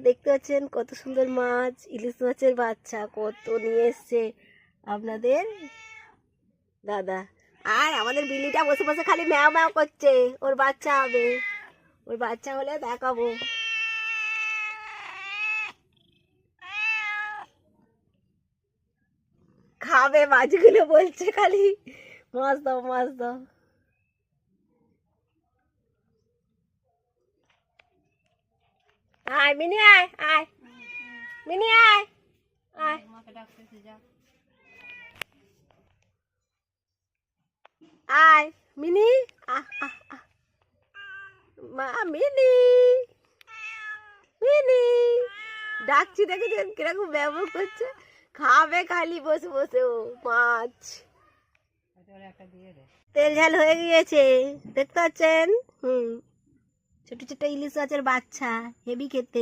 দেখতে পাচ্ছেন কত সুন্দর মাছ, ইলিশ মাছের বাচ্চা কত নিয়ে এসছে আপনাদের দাদা। আর আমাদের বিল্লিটা বসে বসে খালি ম্যাও ম্যাও করছে, ওর বাচ্চা হবে, ওর বাচ্চা হলে দেখাবো। খাবে মাছগুলো, বলছে খালি মাছ দাও মাছ দাও। আয় মিনি আয় আয়, মিনি আয় আয়। আয় মিনি, আহ আহ আহ, মা মিনি, মিনি ডাকছি, দেখেছেন কিরকম ব্যবহার করছে, খাবে খালি বসে বসে ও মাছ। তেল ঝাল হয়ে গিয়েছে দেখতে পাচ্ছেন। ছোট ছোট ইলিশ মাছের বাচ্চা, হেভি খেতে।